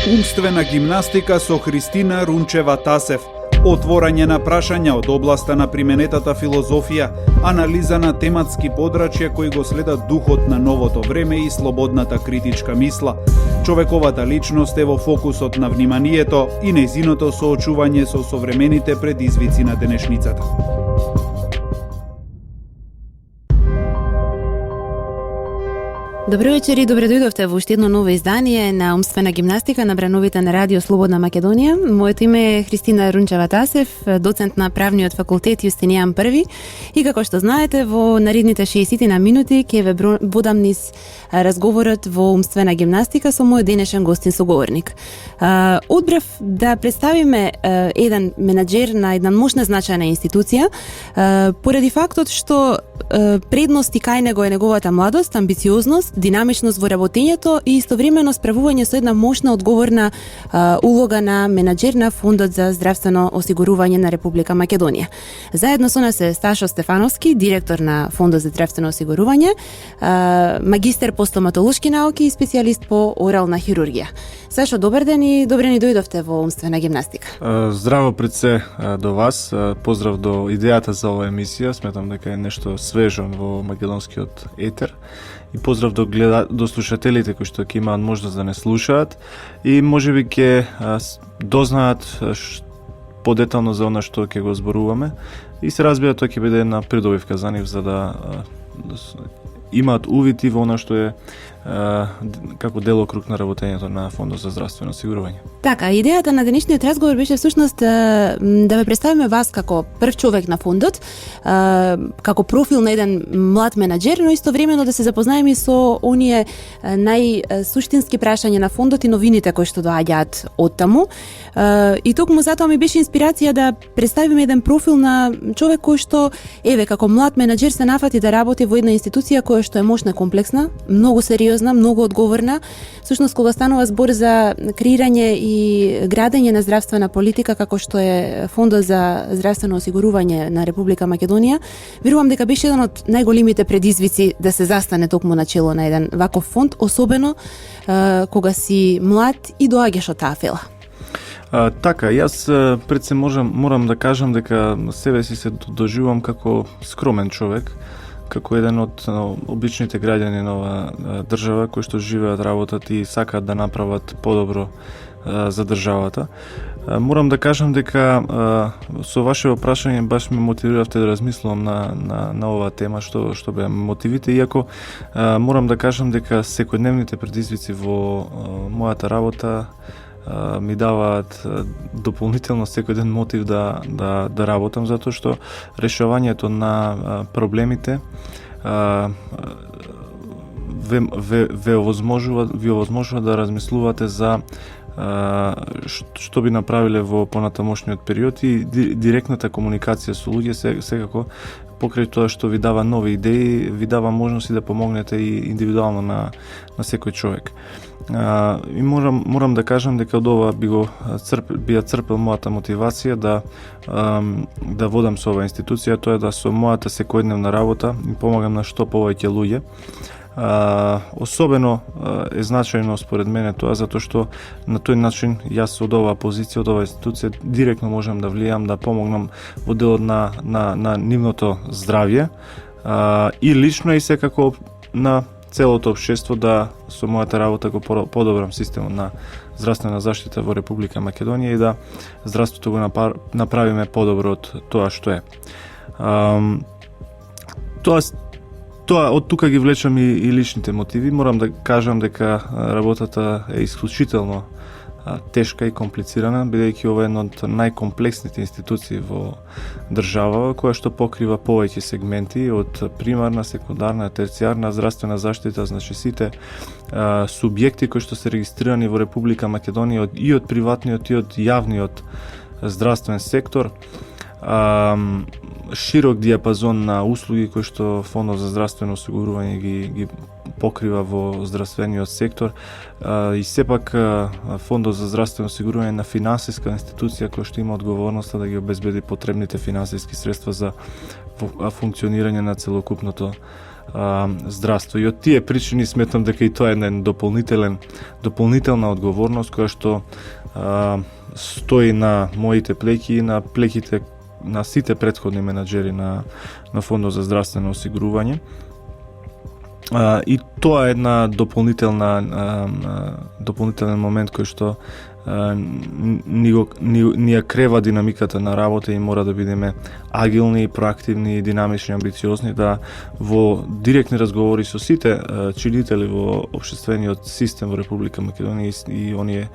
Умствена гимнастика со Христина Рунчева-Тасев. Отворање на прашања од областа на применетата филозофија, анализа на тематски подрачја кои го следат духот на новото време и слободната критичка мисла. Човековата личност е во фокусот на вниманието и нејзиното соочување со современите предизвици на денешницата. Добро вечер и добре дојдовте во уште едно ново издание на Умствена гимнастика на брановите на Радио Слободна Македонија. Моето име е Христина Рунчева-Тасев, доцент на Правниот факултет Јустинијан I, и како што знаете, во наредните 60 минути ќе ве бодам низ разговорот во Умствена гимнастика со мојот денешен гостин соговорник. Одбрав да представиме еден менаџер на една мощна значајна институција, поради фактот што предности кај него е неговата младост, амбициозност, динамичност во работењето и истовремено справување со една мощна одговорна улога на менаџер на Фондот за здравствено осигурување на Република Македонија. Заедно со нас е Сташо Стефановски, директор на Фондот за здравствено осигурување, магистер по стоматолошки науки и специјалист по орална хирургија. Сашо, добар ден и добре ни дојдовте во Умствена гимнастика. Здраво пред се до вас, поздрав до идејата за оваа емисија, сметам дека е нешто свежо во македонскиот етер. И поздрав до слушателите кои што ќе имаат можност да не слушаат и можеби ќе дознаат подетално за она што ќе го зборуваме и се разбира тоа ќе биде една придобивка за нив за да имаат увид и во она што е како делокруг на работењето на Фондот за здравствено осигурување. Така, идејата на денешниот разговор беше всушност да ве представиме вас како прв човек на фондот, како профил на еден млад менаџер, но истовремено да се запознаеме со оние најсуштински прашања на фондот и новините кои што доаѓаат од таму. И токму затоа ми беше инспирација да представиме еден профил на човек кој што како млад менаџер се нафати да работи во една институција која што е мощна, комплексна, многу сериозна, многу одговорна. Всушност кога станува збор за креирање и градење на здравствена политика како што е Фондот за здравствено осигурување на Република Македонија, верувам дека беше еден од најголемите предизвици да се застане токму на чело на еден ваков фонд, особено кога си млад и доаѓаш од таа фела. Така, јас пред се морам да кажам дека себе си се доживувам како скромен човек, како еден од обичните граѓани на оваа држава кои што живеат, работат и сакаат да направат подобро за државата. Морам да кажам дека со ваше прашање баш ме мотивиравте да размислувам на оваа тема што беа мотивите, иако морам да кажам дека секојдневните предизвици во мојата работа ми даваат дополнително секој ден мотив да работам, затоа што решавањето на проблемите ви овозможува да размислувате за што би направиле во понатамошниот период и директната комуникација со луѓе секако покрај тоа што ви дава нови идеи, ви дава можности да помогнете и индивидуално на секој човек. И морам да кажам дека од ова би црпел мојата мотивација да водам со оваа институција, тоа е да со мојата секојдневна работа им помагам на што повеќе луѓе. Особено е значајно според мене тоа затоа што на тој начин јас од оваа позиција, од оваа институција директно можам да влијам, да помогнам во делот на нивното здравје и лично и секако на целото општество да со мојата работа го подобрам системот на здравствена заштита во Република Македонија и да здравството го направиме подобро од тоа што е. Тоа од тука ги влечам и личните мотиви. Морам да кажам дека работата е исклучително тешка и комплицирана, бидејќи ова е една од најкомплексните институции во држава, која што покрива повеќе сегменти од примарна, секундарна, терцијарна здравствена заштита, значи сите субјекти кои што се регистрирани во Република Македонија и од приватниот и од јавниот здравствен сектор. Широк диапазон на услуги кои што Фондот за здравствено осигурување ги покрива во здравствениот сектор и сепак Фондот за здравствено осигурување на финансиска институција која што има одговорноста да ги обезбеди потребните финансиски средства за функционирање на целокупното здравство. И од тие причини сметам дека и тоа е една дополнителна одговорност која што стои на моите плеки и на плеките на сите претходни менаџери на Фондот за здравствено осигурување. И тоа е една дополнителен момент кој што ни ја крева динамиката на работа и мора да бидеме агилни, проактивни, динамични, амбициозни, да во директни разговори со сите чинители во општествениот систем во Република Македонија и оние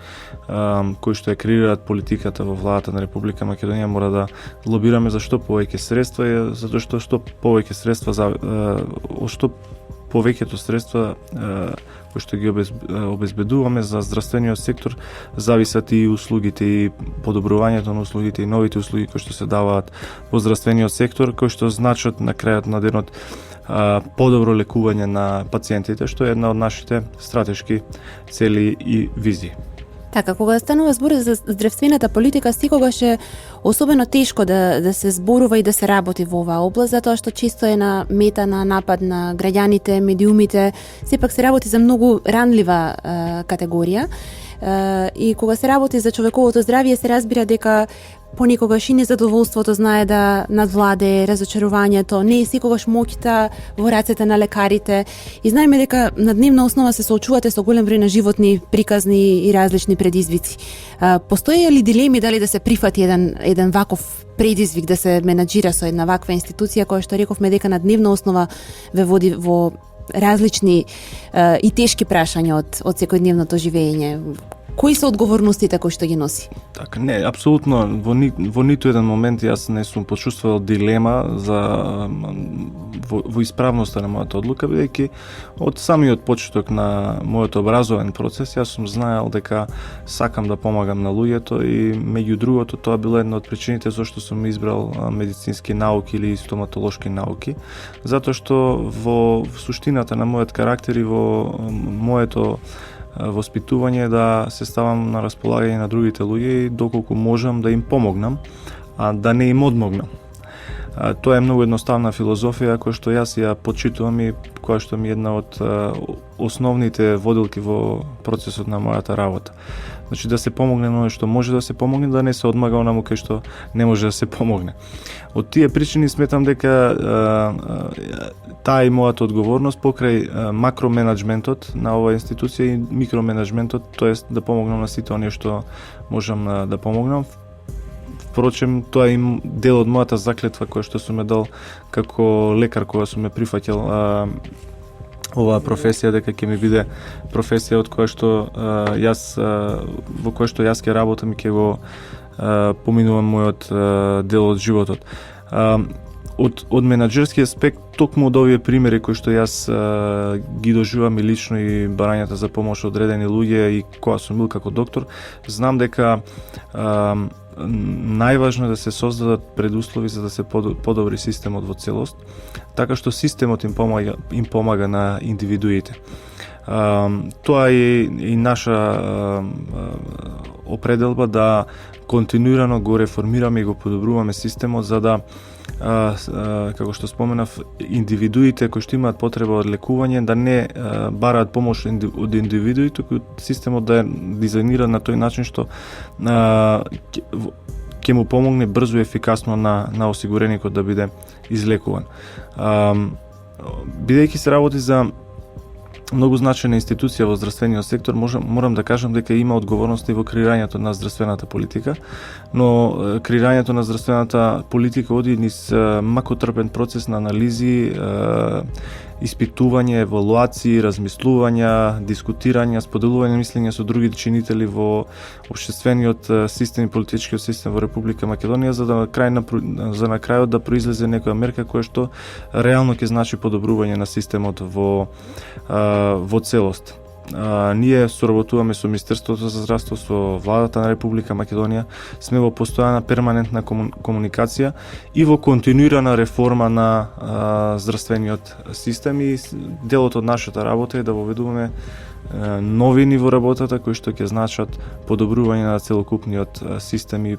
кои што ја креираат политиката во владата на Република Македонија, мора да лобираме за што повеќе средства, затоа што повеќе средства повеќето средства кои што ги обезбедуваме за здравствениот сектор зависат и услугите и подобрувањето на услугите и новите услуги кои што се даваат во здравствениот сектор, кои што значат на крајот на денот подобро лекување на пациентите, што е една од нашите стратешки цели и визии. Така, кога станува збор за здравствената политика, секогаш е особено тешко да се зборува и да се работи во оваа област, затоа што често е на мета на напад на граѓаните, медиумите, сепак се работи за многу ранлива категорија. И кога се работи за човековото здравје, се разбира дека понекогаш и незадоволството знае да надвладе, разочарувањето, не е секогаш моќта во рацете на лекарите. И знаеме дека на дневна основа се соочувате со голем број на животни приказни и различни предизвици. Постои ли дилеми дали да се прифати еден ваков предизвик, да се менаџира со една ваква институција која што рековме дека на дневна основа ве води во различни и тешки прашања од секојдневното живење? Кои се одговорностите кои што ги носи? Така, не, апсолутно, во ниту еден момент јас не сум почувствувал дилема во исправноста на мојата одлука, бидејќи од самиот почеток на мојот образовен процес јас сум знаел дека сакам да помагам на луѓето и меѓу другото тоа било една од причините зашто сум избрал медицински науки или стоматолошки науки, затоа што во суштината на мојот карактер и во моето воспитување да се ставам на располагање на другите луѓе и доколку можам да им помогнам, а да не им одмогнам. Тоа е многу едноставна филозофија која што јас ја почитувам и која што ми е една од основните водилки во процесот на мојата работа. Значи да се помогне на што може да се помогне, да не се одмага онаму кај што не може да се помогне. Од тие причини сметам дека таа и мојата одговорност покрај макроменеджментот на оваа институција и микроменеджментот, тоест да помогнам на сите оние што можам да помогнам. Впрочем, тоа е дел од мојата заклетва која што сум ја дал како лекар кога сум ја прифаќал оваа професија, дека ќе ми биде професија од која што во која што јас ќе работам и ќе го поминувам мојот дел од животот. Од менаџерски аспект, токму од овие примери кои што јас ги доживам и лично и барањата за помош од одредени луѓе и кога сум бил како доктор, знам дека најважно е да се создадат предуслови за да се подобри системот во целост, така што системот им помага на индивидуите. Тоа е и наша определба да континуирано го реформираме и го подобруваме системот за да како што споменав, индивидуите кои што имаат потреба од лекување да не бараат помош од индивидуите, туку системот да е дизајниран на тој начин што ќе му помогне брзо и ефикасно на осигуреникот да биде излекуван. Бидејќи се работи за многу значајна институција во здравствениот сектор, морам да кажам дека има одговорности во креирањето на здравствената политика, но креирањето на здравствената политика оди низ макотрпен процес на анализи, испитување, евалуации, размислувања, дискутирања, споделување мислења со други чинители во општествениот систем и политичкиот систем во Република Македонија за на крајот да произлезе некоја мерка која што реално ќе значи подобрување на системот во целост. Ние соработуваме со Министерството за здравство, со владата на Република Македонија, сме во постојана перманентна комуникација и во континуирана реформа на здравствениот систем и делот од нашата работа е да воведуваме новини во работата кои што ќе значат подобрување на целокупниот систем и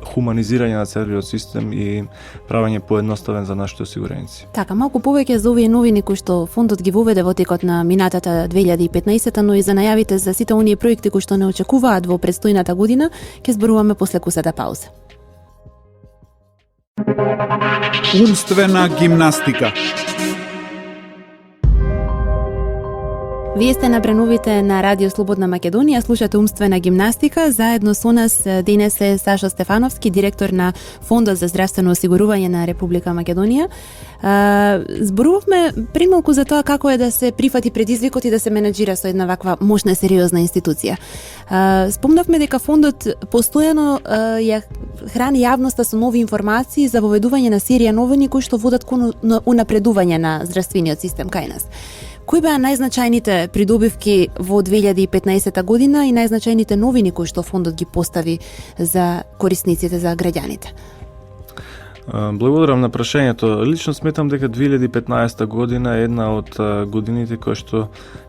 хуманизирање на целиот систем и правење поедноставен за нашите осигуреници. Така, малку повеќе за овие новини кои што фондот ги воведе во текот на минатата 2015, но и за најавите за сите оние проекти кои што не очекуваат во предстојната година, ќе зборуваме после кусата пауза. Умствена гимнастика. Вие сте на бреновите на Радио Слободна Македонија, слушате Умствена гимнастика. Заедно со нас денес е Сашо Стефановски, директор на Фондот за здравствено осигурување на Република Македонија. Зборувавме прималку за тоа како е да се прифати предизвикот и да се менеджира со една ваква мощна и сериозна институција. Спомнавме дека фондот постојано ја храни јавноста со нови информации за воведување на серија новини кои што водат кон унапредување на здравствениот систем кај нас. Кои беа најзначајните придобивки во 2015 година и најзначајните новини кои што фондот ги постави за корисниците, за граѓаните? Благодарам на прашањето. Лично сметам дека 2015 година е една од годините кои што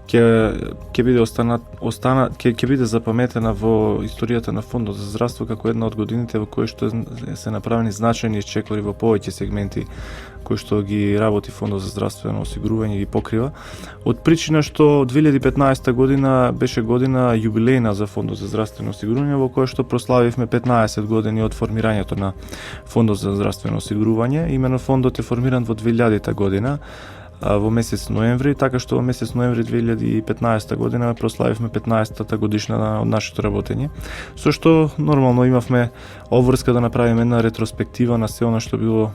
ќе биде запаметена во историјата на Фондот за здравство како една од годините во кои што се направени значајни исчекори во повеќе сегменти кои што ги работи Фондот за здравствено осигурување и ги покрива. Од причина што 2015 година беше година јубилејна за Фондот за здравствено осигурување во која што прославивме 15 години од формирањето на Фондот за здравствено осигурување. Имено фондот е формиран во 2000 година во месец ноември, така што во месец ноември 2015 година прославивме 15-та годишна од нашето работење, со што нормално имавме обврска да направиме една ретроспектива на се она што било,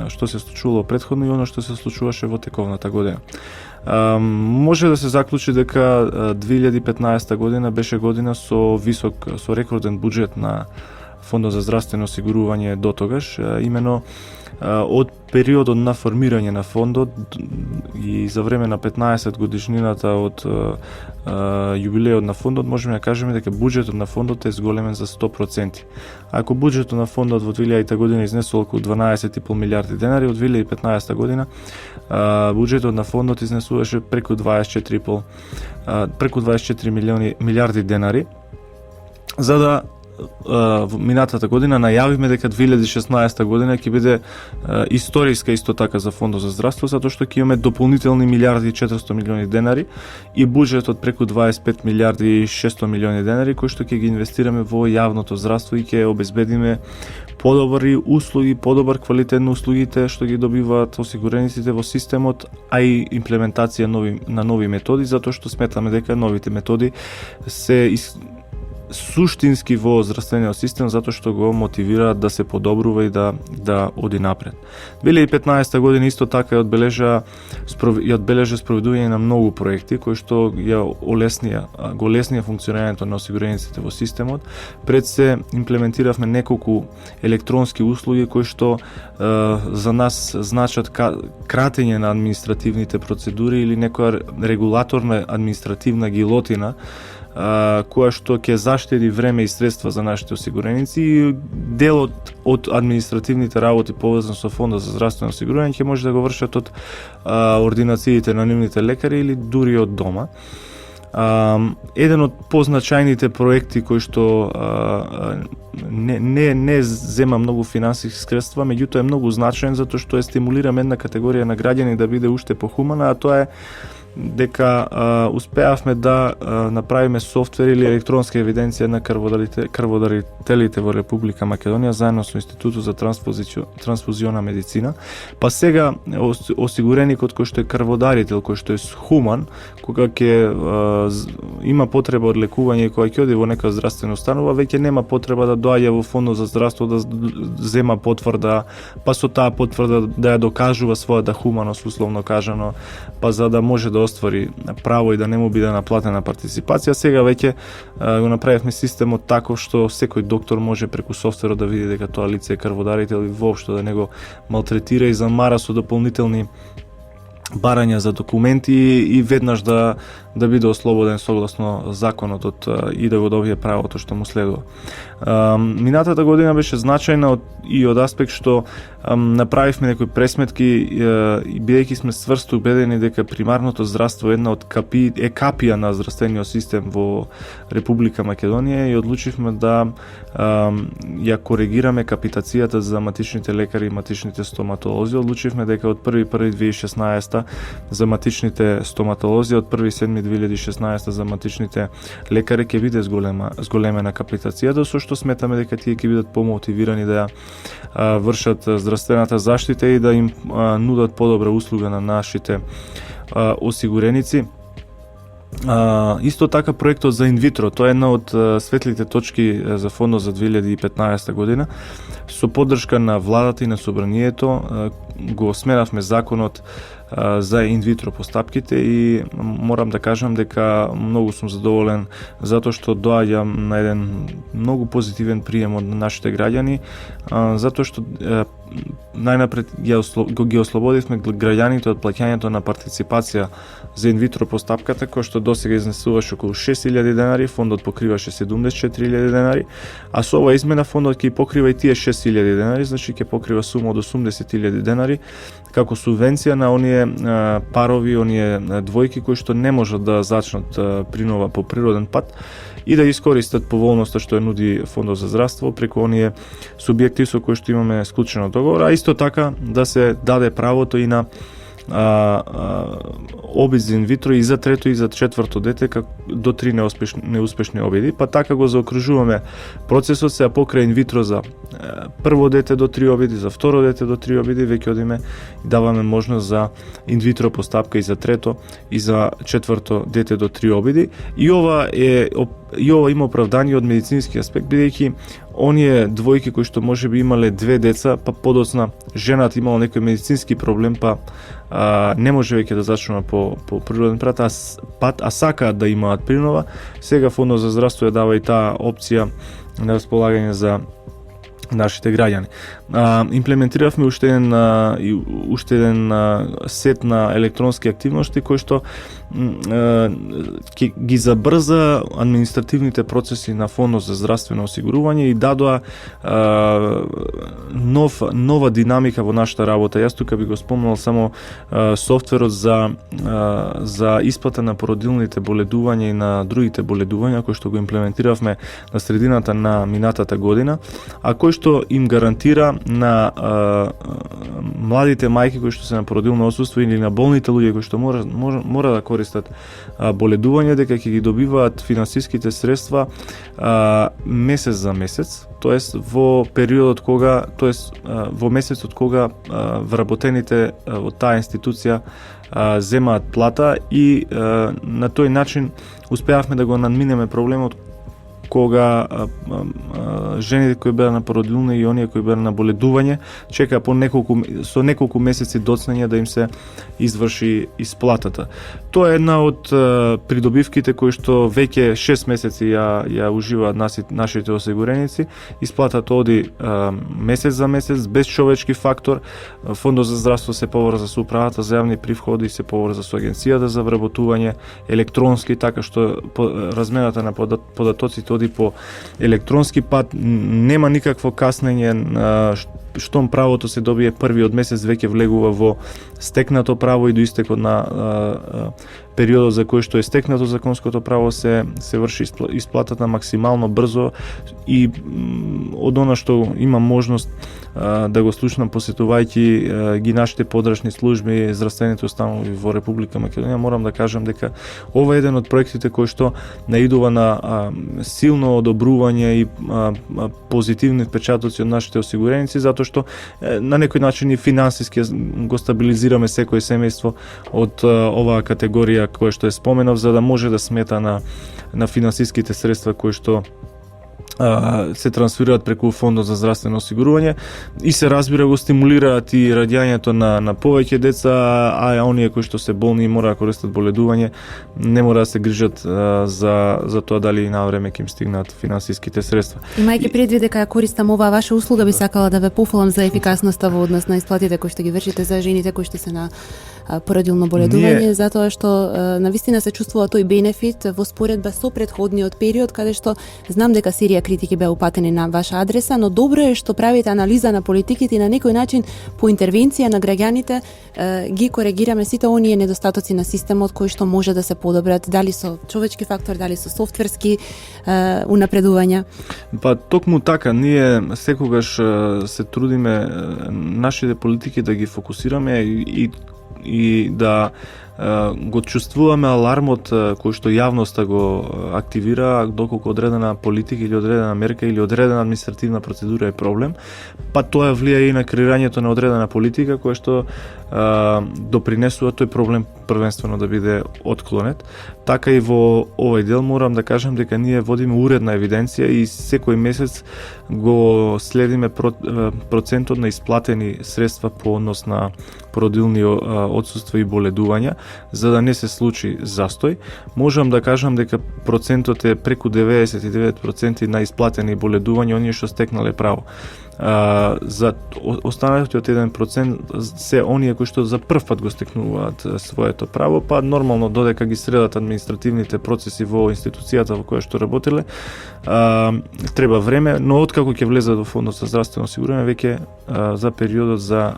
што се случувало претходно и она што се случуваше во тековната година. Може да се заклучи дека 2015 година беше година со рекорден буџет на Фондот за здравствено осигурување до тогаш, имено од периодот на формирање на фондот и за време на 15 годишнината од јубилејот на фондот можеме да кажеме дека буџетот на фондот е зголемен за 100%. Ако буџетот на фондот во 2000 година изнесува околу 12,5 милиарди денари, од 2015 година буџетот на фондот изнесуваше преку 24 милиарди денари, за да минатата година најавивме дека 2016 година ќе биде историска исто така за Фондот за здравство, затоа што ќе имаме дополнителни милиарди и 400 милиони денари и буџетот преку 25 милиарди и 600 милиони денари кои што ќе ги инвестираме во јавното здравство и ќе обезбедиме подобри услуги, подобар квалитет на услугите што ги добиваат осигурениците во системот, а и имплементација на нови методи, затоа што сметаме дека новите методи се суштински во здравствениот систем затоа што го мотивираат да се подобрува и да оди напред. 2015 година исто така ја одбележа спроведување на многу проекти кои што го олеснија функционирањето на осигурениците во системот. Пред се имплементиравме неколку електронски услуги кои што за нас значат кратење на административните процедури или некоја регулаторна административна гилотина која што ќе заштеди време и средства за нашите осигуреници и делот од административните работи поврзан со Фондот за здравствено осигурување ќе може да го вршат од ординациите на нивните лекари или дури од дома. Еден од позначајните проекти кои што не зема многу финансиски средства, меѓутоа е многу значаен затоа што стимулираме една категорија на граѓани да биде уште похумана, а тоа е дека успеавме да направиме софтвер или електронска евиденција на крводарителите во Република Македонија заедно со Институтот за трансфузиона медицина. Па сега осигуреникот кој што е крводарител, кој што е хуман, кога ќе има потреба од лекување и кога ќе оди во нека здравствена установа, веќе нема потреба да доаѓа во Фондот за здравство да зема потврда, па со таа потврда да ја докажува својата хуманост, условно кажано, па за да може да оствари право и да не му биде наплатена партиципација. Сега веќе го направивме системот таков што секој доктор може преку софтверот да види дека тоа лице е крводарител и воопшто да не го малтретира и замара со дополнителни барања за документи и веднаш да да биде ослободен согласно законот и да го добие правото што му следува. Минатата година беше значајна од аспект што направивме некои пресметки и бидејќи сме сврсто убедени дека примарното здравство е една од капија на здравствениот систем во Република Македонија и одлучивме да ја коригираме капитацијата за матичните лекари и матичните стоматолози. Одлучивме дека од 1.1.2016 за матичните стоматолози, од 1.7.2016 за матичните лекари ќе биде зголемена капитацијата, со што сметаме дека тие ќе бидат помотивирани да ја вршат здравствената заштита и да им нудат подобра услуга на нашите осигуреници. Исто така проектот за инвитро, тоа е една од светлите точки за фондот за 2015 година. Со поддршка на владата и на собранието го сменавме законот за инвитро постапките и морам да кажам дека многу сум задоволен затоа што доаѓам на еден многу позитивен прием од нашите граѓани, затоа што најнапред ги ослободивме граѓаните од плаќањето на партиципација за инвитро постапката, кој што досега изнесуваше околу 6.000 денари, фондот покриваше 74.000 денари, а со ова измена фондот ќе покрива и тие 6.000 денари, значи ќе покрива сума од 80.000 денари како субвенција на оние парови, оние двојки кои што не можат да зачнат принова по природен пат и да искористат поволноста што ја нуди Фондот за здравство преку оние субјекти со кои што имаме склучено договор, а исто така да се даде правото и на обид за инвитро и за трето и за четврто дете до 3 неуспешни обиди, па така го заокружуваме процесот, се покрај инвитро за прво дете до 3 обиди, за второ дете до 3 обиди, веќе одиме и даваме можност за инвитро постапка и за трето и за четврто дете до 3 обиди. И ова има оправдание од медицински аспект, бидејќи оние двојки кои што можеби имале 2 деца, па подоцна жената имала некој медицински проблем, па не може веќе да зачнува по природен пат, а сакаат да имаат принова, сега Фондот за здравство ја дава и таа опција на располагање за нашите граѓани. Имплементиравме уште еден сет на електронски активности кои што ќе ги забрза административните процеси на Фондот за здравствено осигурување и дадоа нова динамика во нашата работа. Јас тука би го спомнал само софтверот за исплата на породилните боледувања и на другите боледувања кои што го имплементиравме на средината на минатата година, а кој што им гарантира на младите мајки кои што се на породилно отсуство или на болните луѓе кои што мора да користат боледување, дека ќе ги добиваат финансиските средства месец за месец, тоест во периодот кога, во месецот кога вработените од таа институција земаат плата и на тој начин успеавме да го надминеме проблемот кога жените кои беа на породилно и оние кои беа на боледување чека со неколку месеци доцнење да им се изврши исплатата. Тоа е една од придобивките кои што веќе 6 месеци ја уживаат нашите осигуреници. Исплатата оди месец за месец без човечки фактор. Фондот за здравство се поврза со управата за јавни приходи, се поврза со агенцијата за вработување електронски, така што размената на податоците оди по електронски пат, нема никакво каснење, штом правото се добие првиот месец веќе влегува во стекнато право и до истекот на периодот за кој што е стекнато законското право се врши исплатата максимално брзо и од она што има можност да го слушнам посетувајќи ги нашите подрачни служби, здравствените установи во Република Македонија, морам да кажам дека ова е еден од проектите кој што наидува на силно одобрување и позитивни впечатоци од нашите осигуреници, затоа што на некој начин и финансиски го стабилизираме секој семејство од оваа категорија која што е споменав, за да може да смета на финансиските средства кои што се трансферираат преку Фондот за здравствено осигурување и се разбира го стимулираат и раѓањето на повеќе деца, а оние кои што се болни и мора да користат боледување не мора да се грижат за тоа дали на време ќе им стигнат финансиските средства. Имајќи предвид дека користам оваа ваша услуга, би сакала да ве пофалам за ефикасноста во однос на исплатите кои што ги вршите за жените кои што се на породилно боледување, затоа што навистина се чувствува тој бенефит во споредба со претходниот период, каде што знам дека серија критики беа упатени на ваша адреса, но добро е што правите анализа на политиките и на некој начин по интервенција на граѓаните ги коригираме сите оние недостатоци на системот кои што може да се подобрат, дали со човечки фактор, дали со софтверски унапредувања. Па токму така, ние секогаш се трудиме нашите политики да ги фокусираме и да го чувствуваме алармот кој што јавноста го активира доколку одредена политика или одредена мерка или одредена административна процедура е проблем, па тоа влијае и на креирањето на одредена политика која што допринесува тој проблем првенствено да биде отклонет. Така и во овој дел морам да кажам дека ние водиме уредна евиденција и секој месец го следиме процентот на исплатени средства по однос на породилни отсуства и боледувања, за да не се случи застој. Можам да кажам дека процентот е преку 99% на исплатени боледувања, оние што стекнале право. За останатиот 1% се оние кои што за прв пат го стекнуваат своето право, па нормално додека ги средат административните процеси во институцијата во која што работеле, треба време, но откако ќе влезат во Фондот за здравствено осигурување, веќе за периодот за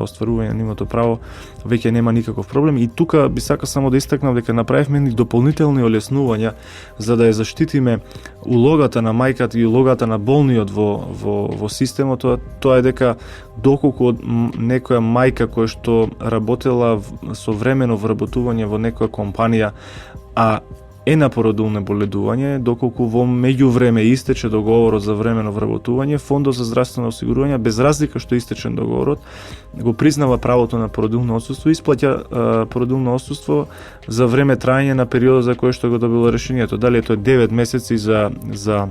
остварување на нивното право веќе нема никаков проблем. И тука би сакал само да истакнам дека направивме ни дополнителни олеснувања за да ја заштитиме улогата на мајката и улогата на болниот во системот. Тоа е дека доколку некоја мајка која што работела со времено вработување во некоја компанија, а е на породилно боледување, доколку во меѓувреме истече договорот за времено вработување, Фондот за здравствено осигурување, без разлика што истечен договорот, го признава правото на породилно отсуство и исплаќа породилно отсуство за време траење на периодот за кој што го добило решението. Дали е тоа 9 месеци за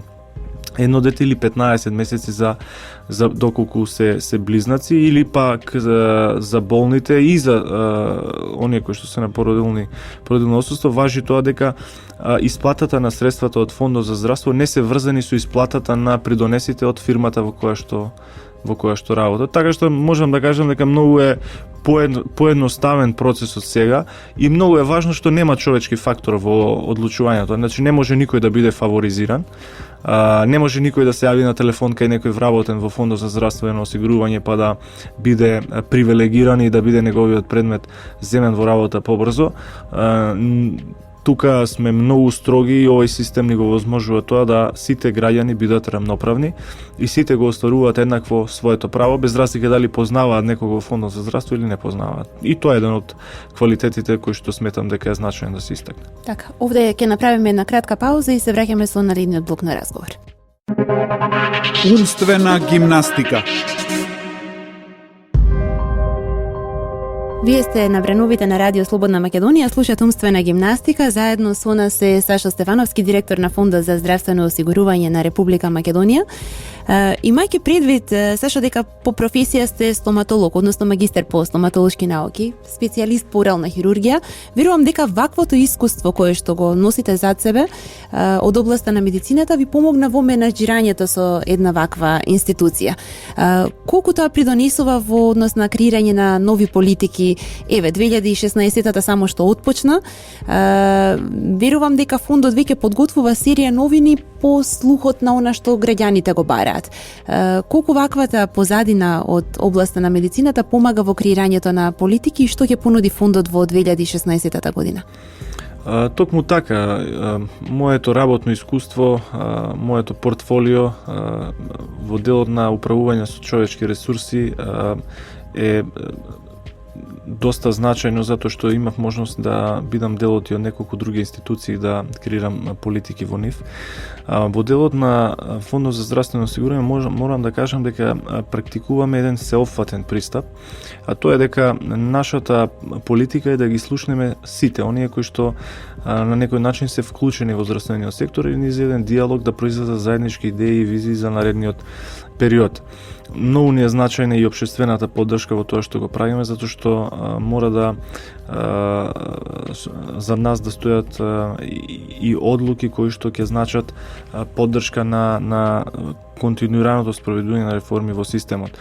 едно дете или 15 месеци за доколку се близнаци, или пак за болните и за оние кои што се на породилно отсуство, важи тоа дека исплатата на средствата од Фондот за здравство не се врзани со исплатата на придонесите од фирмата во која што работат. Така што можам да кажам дека многу е поедноставен процесот сега и многу е важно што нема човечки фактор во одлучувањето. Значи не може никој да биде фаворизиран. Не може никој да се јави на телефон кај некој вработен во Фондот за здравствено осигурување па да биде привилегиран и да биде неговиот предмет земен во работа побрзо. Тука сме многу строги и овој систем ни го возможува тоа да сите граѓани бидат рамноправни и сите го остваруваат еднакво своето право, без разлика дали познаваат некого во Фондот за здравство или не познаваат. И тоа е еден од квалитетите кои што сметам дека е значаен да се истакне. Така, овде ќе направиме една кратка пауза и се враќаме со наредниот блок на разговор. Умствена гимнастика. Вие сте на бреновите на Радио Слободна Македонија, слушате умствена гимнастика. Заедно со нас е Сашо Стефановски, директор на Фондот за здравствено осигурување на Република Македонија. Имајќи предвид, Сашо, дека по професија сте стоматолог, односно магистер по стоматолошки науки, специјалист по орална хирургија, верувам дека ваквото искуство кое што го носите зад себе од областа на медицината ви помогна во менаџирањето со една ваква институција. Колку тоа придонесува во однос на креирање на нови политики? Еве, 2016-та само што отпочна, верувам дека фондот веќе подготвува серија новини по слухот на она што граѓаните го бараат. Колку ваквата позадина од областа на медицината помага во креирањето на политики и што ќе понуди фондот во 2016 година? Токму така, моето работно искуство, моето портфолио во делот на управување со човечки ресурси е доста значајно, затоа што имав можност да бидам делот и од неколку други институции да креирам политики во нив. Во делот на Фондот за здравствено осигурување морам да кажам дека практикуваме еден сеопфатен пристап, а тоа е дека нашата политика е да ги слушнеме сите оние кои што на некој начин се вклучени во здравствениот сектор и низ еден диалог да произлезат заеднички идеи и визии за наредниот период. Многу ни е значајна и општествената поддршка во тоа што го правиме, затоа што мора да за нас да стојат и одлуки кои што ќе значат поддршка на континуираното спроведување на реформи во системот.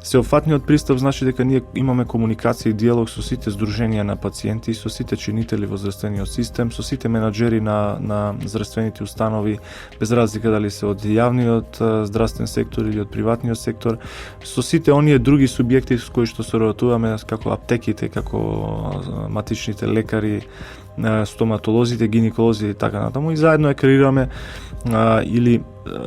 Сеопфатниот пристап значи дека ние имаме комуникација и диалог со сите здруженија на пациенти, со сите чинители во здравствениот систем, со сите менаџери на здравствените установи, без разлика дали се од јавниот здравствен сектор или од приватниот сектор, со сите оние други субјекти со кои што соработуваме, како аптеките, како матичните лекари, стоматолозите, гинеколозите и така натаму, и заедно ја креираме или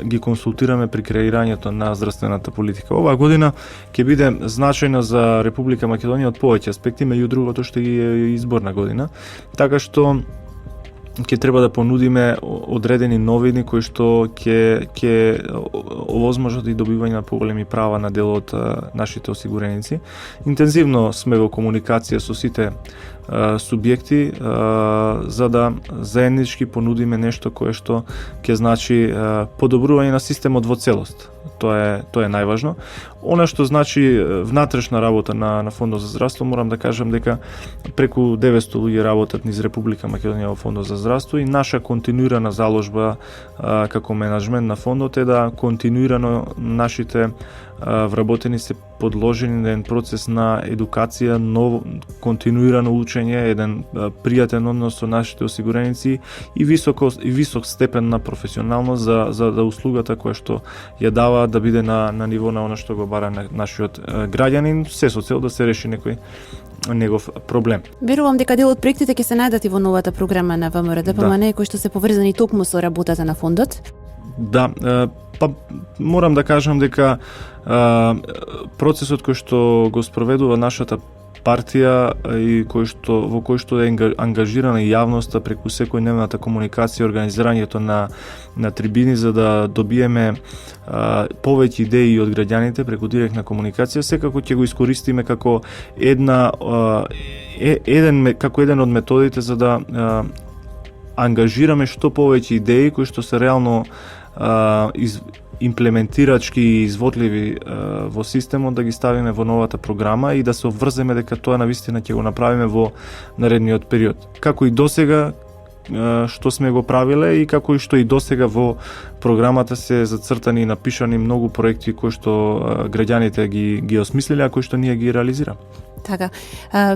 ги консултираме при креирањето на здравствената политика. Оваа година ќе биде значајна за Република Македонија од повеќе аспекти, меѓу другото што е изборна година, така што ќе треба да понудиме одредени новини кои што ќе овозможат и добивање на поголеми права на дел од нашите осигуреници. Интензивно сме во комуникација со сите субјекти за да заеднички понудиме нешто кое што ќе значи подобрување на системот во целост. Тоа е најважно. Она што значи внатрешна работа на Фондот за здравство, морам да кажам дека преку 900 луѓе работат низ Република Македонија во Фондот за здравство и наша континуирана заложба како менаџмент на фондот е да континуирано нашите вработени се подложени на еден процес на едукација, континуирано учење, еден пријатен однос со нашите осигуреници и висок степен на професионалност за да услугата која што ја дава да биде на ниво на она што го бара нашиот граѓанин, се со цел да се реши некој негов проблем. Верувам дека дел од проектите ќе се најдат и во новата програма на ВМРО-ДПМН, кои што се поврзани токму со работата на фондот. Да, па морам да кажам дека процесот кој што го спроведува нашата партија и во кој што е ангажирана и јавноста преку секојдневната комуникација, организирањето на трибини за да добиеме повеќе идеи од граѓаните преку директна комуникација, секако ќе го искористиме како еден од методите за да ангажираме што повеќе идеи кои што се реално имплементирачки и изводливи во системот, да ги ставиме во новата програма и да се обврземе дека тоа навистина ќе го направиме во наредниот период. Како и досега што сме го правиле и како и што и досега во програмата се зацртани и напишани многу проекти кои што граѓаните ги осмислиле, а кои што ние ги реализираме. Така.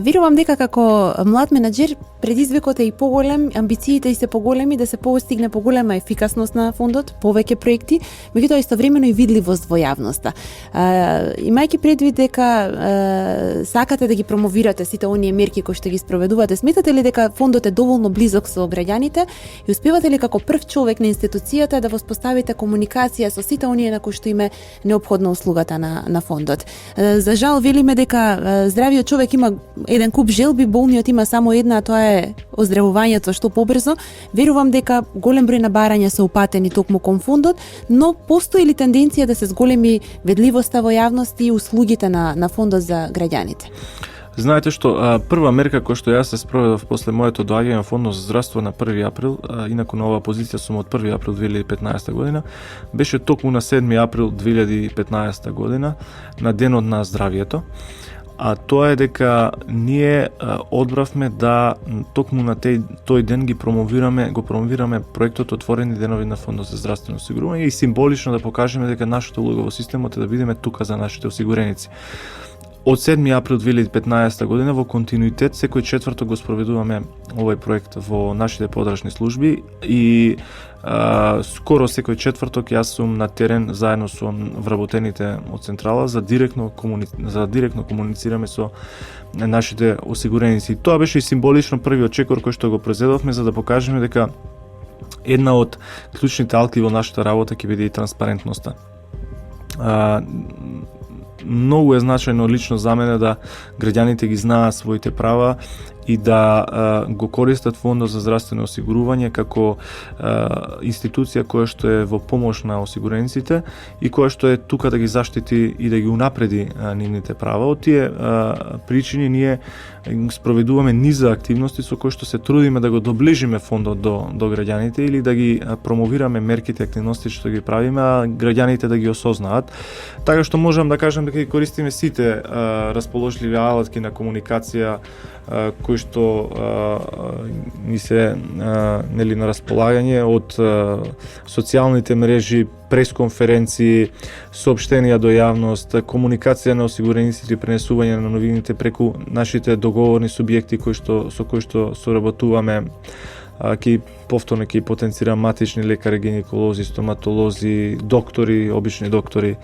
Верувам дека како млад менаџер предизвикот е и поголем, амбициите и се поголеми да се постигне поголема ефикасност на фондот, повеќе проекти, меѓутоа истовремено и видливост во јавноста. Имајќи предвид дека сакате да ги промовирате сите оние мерки кои што ги спроведувате, сметате ли дека фондот е доволно близок со граѓаните и успевате ли како прв човек на институцијата да воспоставите комуникација со сите оние на кои што им е неопходна услугата на фондот? За жал велиме дека здравиот човек има еден куп желби, болниот има само една, а тоа е оздравувањето што побрзо. Верувам дека голем број на барања се упатени токму кон фондот, но постои ли тенденција да се зголеми ведливоста во јавност и услугите на фондот за граѓаните? Знаете што, прва мерка која што јас се спроведов после моето доаѓање во Фондот за здравство на 1 април, инаку на оваа позиција сум од 1 април 2015 година, беше токму на 7 април 2015 година, на денот на здравието. А тоа е дека ние одбравме да токму на тој ден го промовираме проектот Отворени денови на Фондот за здравствено осигурување и символично да покажеме дека нашата улога во системот е да бидеме тука за нашите осигуреници. Од 7 април 2015 година во континуитет секој четврток го спроведуваме овој проект во нашите подрачни служби и скоро секој четврток јас сум на терен заедно со вработените од централа за директно комуницираме со нашите осигуреници. Тоа беше и символично првиот чекор кој што го презедовме за да покажеме дека една од клучните алки во нашата работа ќе биде и транспарентноста. Многу е значајно лично за мене да граѓаните ги знаат своите права и да го користат Фондот за здравствено осигурување како институција која што е во помош на осигурениците и која што е тука да ги заштити и да ги унапреди нивните права. Од тие причини ние спроведуваме низа активности со кои што се трудиме да го доближиме фондот до граѓаните или да ги промовираме мерките и активности што ги правиме, а граѓаните да ги осознаат. Така што можам да кажам дека ги користиме сите расположливи алатки на комуникација кои кои што ни се нели на располагање од социјалните мрежи, пресконференции, соопштенија до јавност, комуникација на осигурениците и пренесување на новините преку нашите договорни субјекти со кои што соработуваме, ки повторно ќе потенцирам матични лекари, гинеколози, стоматолози, доктори, обични доктори.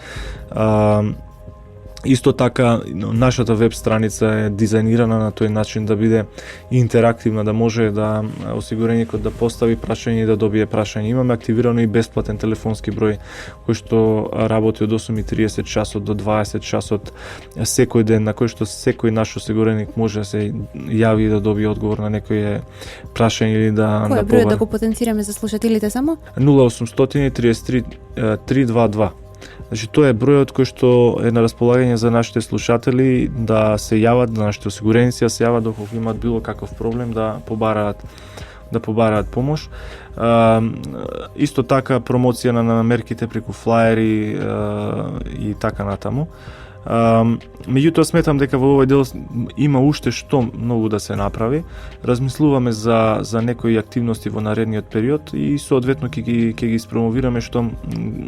Исто така, нашата веб страница е дизајнирана на тој начин да биде интерактивна, да може да осигуреникот да постави прашање и да добие прашање. Имаме активирано и бесплатен телефонски број кој што работи од 8:30 часот до 20 часот секој ден, на кој што секој наш осигуреник може да се јави и да добие одговор на некој прашање или да Кој е бројот да го потенцираме за слушателите само? 0800 33 322. Значи, тоа е бројот кој што е на располагање за нашите слушатели да се јават, да нашите осигуреници да се јават доколку имаат било каков проблем да побараат помош. Исто така промоција на мерките преку флаери и така натаму. Меѓутоа сметам дека во овој дел има уште што многу да се направи. Размислуваме за некои активности во наредниот период и соодветно ќе ги спромовираме што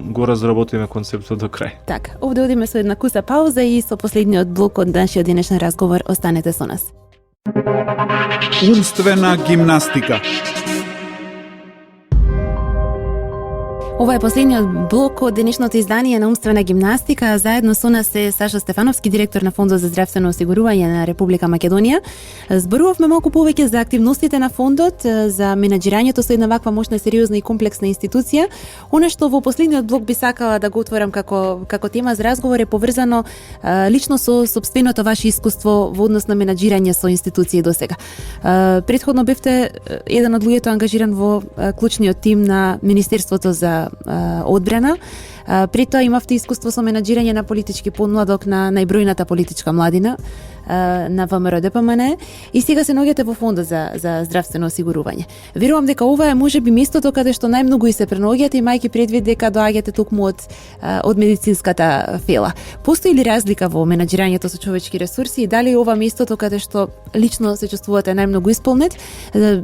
го разработиме концептот до крај. Така, овде одиме со една куса пауза и со последниот блок од нашиот денешен разговор. Останете со нас. Умствена гимнастика. Ова е последниот блок од денешното издание на Умствена гимнастика. Заедно со нас е Сашо Стефановски, директор на Фондот за здравствено осигурување на Република Македонија. Зборувавме малку повеќе за активностите на фондот, за менаџирањето со една ваква мощна, сериозна и комплексна институција. Она што во последниот блок би сакала да го отворам како тема за разговор е поврзано лично со сопственото ваше искуство во однос на менаџирање со институции до сега. Претходно бевте еден од луѓето ангажиран во клучниот тим на Министерството за одбрана. При тоа имавте искуство со менаџирање на политички подмладок на најбројната политичка младина на ВМРО ДПМН и сега се наоѓате во Фондот за здравствено осигурување. Верувам дека ова е можеби местото каде што најмногу и се пренаоѓате, имајќи предвид дека доаѓате токму од медицинската фела. Постои ли разлика во менаџирањето со човечки ресурси и дали ова местото каде што лично се чувствувате најмногу исполнет?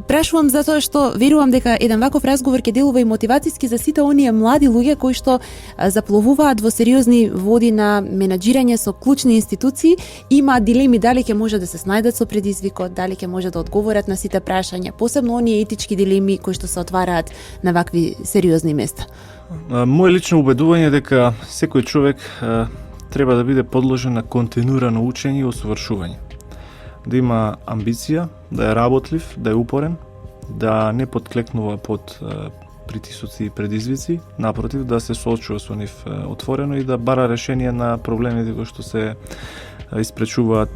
Прашувам затоа што верувам дека еден ваков разговор ќе делува и мотивацијски за сите оние млади луѓе кои што запловуваат во сериозни води на менаџирање со клучни институции, имаат дилеми дали ќе може да се снајдат со предизвикот, дали ќе може да одговорат на сите прашања, посебно оние етички дилеми кои што се отвараат на вакви сериозни места. Моje лично убедување е дека секој човек треба да биде подложен на континуирано учење и усовршување. Да има амбиција, да е работлив, да е упорен, да не подклекнува под притисоци и предизвици, напротив, да се соочува со нив отворено и да бара решение на проблемите кои што се испречуваат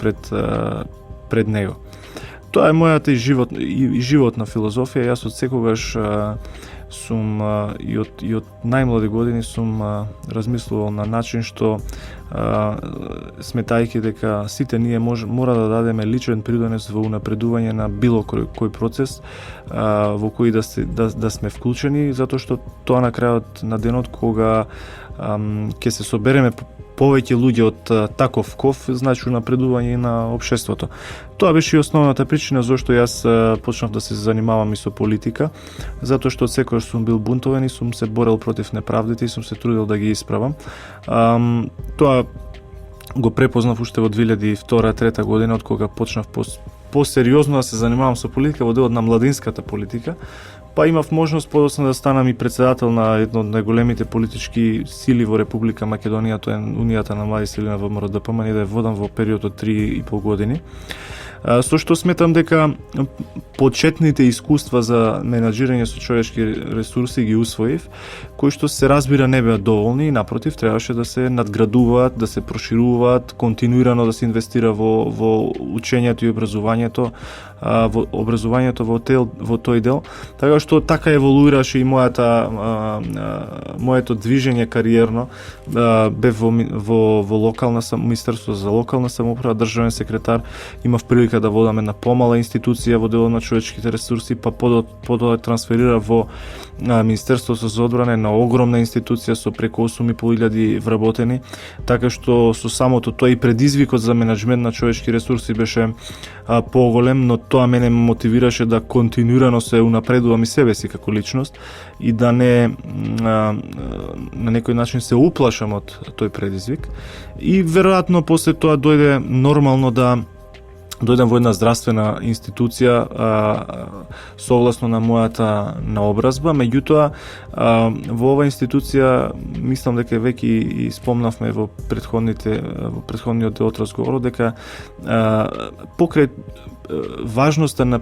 пред него. Тоа е мојата и животна филозофија. Јас од секогаш сум и од најмлади години сум размислувал на начин што сметајќи дека сите ние мора да дадеме личен придонес во унапредување на било кој процес во кој да сме вклучени, затоа што тоа на крајот на денот кога ќе се собереме повеќе луѓе од таков ков, значи напредување на општеството. Тоа беше и основната причина зашто јас почнав да се занимавам и со политика, затоа што секогаш сум бил бунтовен и сум се борел против неправдите и сум се трудел да ги исправам. Тоа го препознав уште во 2002-2003 година, од кога почнав посериозно да се занимавам со политика во делот на младинската политика. Па имав можност подоцна да станам и председател на едно од најголемите политички сили во Република Македонија, тоа е Унијата на млади сили на ВМРО ДПМН, и да ја водам во период од 3,5 години. Со што сметам дека почетните искуства за менаџирање со човечки ресурси ги усвоив, кои што се разбира не беа доволни и напротив требаше да се надградуваат, да се прошируваат, континуирано да се инвестира во учењето и образованието, во тој дел. Така што така еволуираше и моето движење кариерно. Бев во локална Министерство за локална самоуправа, државен секретар, имав прилика да водам една помала институција во делот на човечките ресурси, па подоа трансферира во Министерството за одбрана на огромна институција со преку 8.500 вработени, така што со самото тоа и предизвикот за менеджмент на човечки ресурси беше поголем, но тоа мене мотивираше да континуирано се унапредувам и себе си како личност и да не на некој начин се уплашам од тој предизвик. И веројатно после тоа дојде нормално да дојдам во една здравствена институција согласно на мојата наобразба, меѓутоа во оваа институција мислам дека веќе и спомнавме во претходниот дел од разговорот дека покрај важноста на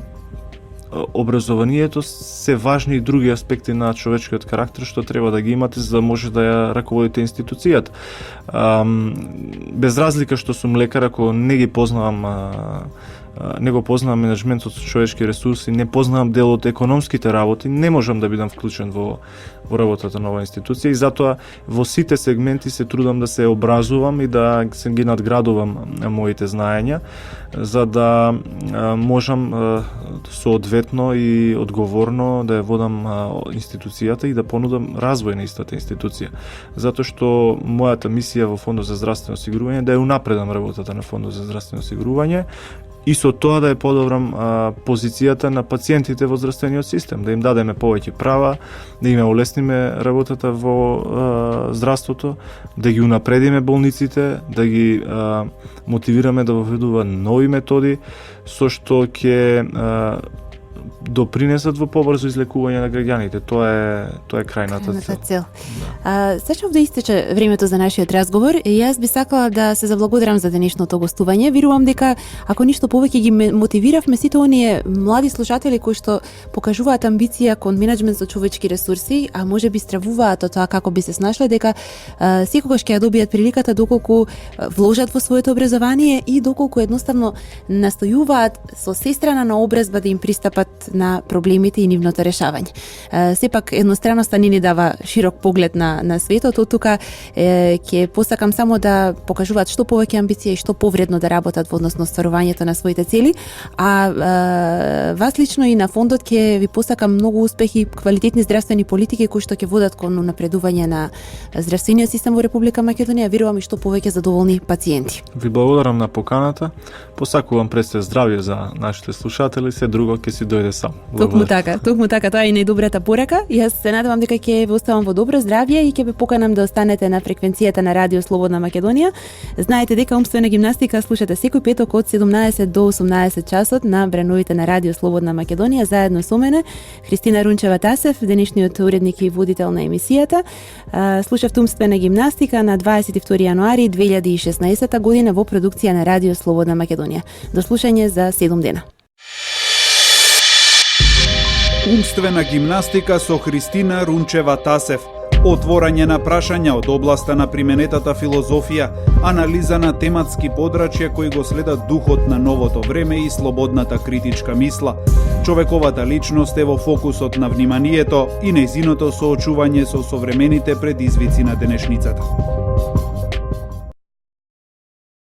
образованието се важни и други аспекти на човечкиот карактер што треба да ги имате за да може да ја раководите институцијата. Без разлика што сум лекар, ако не ги познавам не го познавам менеджментот со човечки ресурси, не познавам дел од економските работи, не можам да бидам вклучен во работата на оваа институција и затоа во сите сегменти се трудам да се образувам и да се ги надградувам моите знаења за да можам соодветно и одговорно да ја водам институцијата и да понудам развој на истата институција. Затоа што мојата мисија во Фондот за здравствено осигурување е да ја унапредам работата на Фондот за здравствено осигурување и со тоа да ја подобрам позицијата на пациентите во здравствениот систем, да им дадеме повеќе права, да им олесниме работата во здравството, да ги унапредиме болниците, да ги мотивираме да воведува нови методи со што ќе допринесат во побрзо излекување на граѓаните. Тоа е крајната цел. Сачав да истече времето за нашиот разговор и јас би сакала да се заблагодарам за денешното гостување. Верувам дека ако ништо повеќе ги мотивиравме сите оние млади слушатели кои што покажуваат амбиција кон менеджмент со човечки ресурси, а можеби стравуваат од тоа како би се снашле, дека секогаш ќе ја добијат приликата доколку вложат во своето образование и доколку едноставно настојуваат со сестрана на образба да им пристапат на проблемите и нивното решавање. Сепак едностраноста не ни дава широк поглед на светот, од тука ќе посакам само да покажуваат што повеќе амбиција и што повредно да работат во однос на остварувањето на своите цели, а вас лично и на фондот ќе ви посакам многу успехи и квалитетни здравствени политики кои што ќе водат кон напредување на здравствениот систем во Република Македонија, верувам и што повеќе задоволни пациенти. Ви благодарам на поканата. Посакувам пред се здравје за нашите слушатели, се друго ќе си дојде сам. Токму така, тоа е и најдобрата порака. Јас се надевам дека ќе ве оставам во добро здравје и ќе ве поканам да останете на фреквенцијата на Радио Слободна Македонија. Знаете дека умствена гимнастика слушате секој петок од 17 до 18 часот на бреновите на Радио Слободна Македонија заедно со мене Христина Рунчева-Тасев, денешниот уредник и водител на емисијата. Слушавте умствена гимнастика на 22 јануари 2016 година во продукција на Радио Слободна Македонија. До слушање за 7 дена. Умствена гимнастика со Христина Рунчева-Тасев. Отворање на прашања од областа на применетата филозофија, анализа на тематски подрачја кои го следат духот на новото време и слободната критичка мисла. Човековата личност е во фокусот на вниманието и нејзиното соочување со современите предизвици на денешницата.